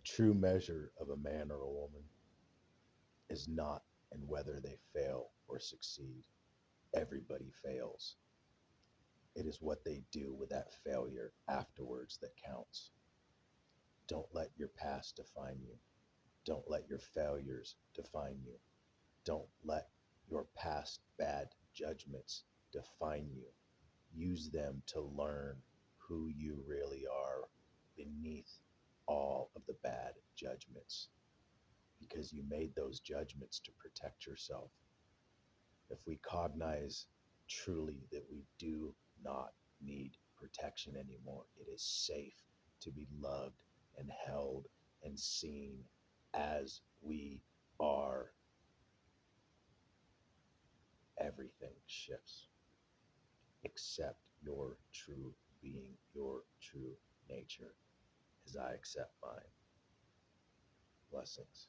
true measure of a man or a woman is not in whether they fail or succeed. Everybody fails. It is what they do with that failure afterwards that counts. Don't let your past define you. Don't let your failures define you. Don't let your past bad judgments define you. Use them to learn who you really are beneath all of the bad judgments, because you made those judgments to protect yourself. If we cognize truly that we do not need protection anymore, it is safe to be loved and held and seen as we are, everything shifts. Accept your true being, your true nature, as I accept mine. Blessings.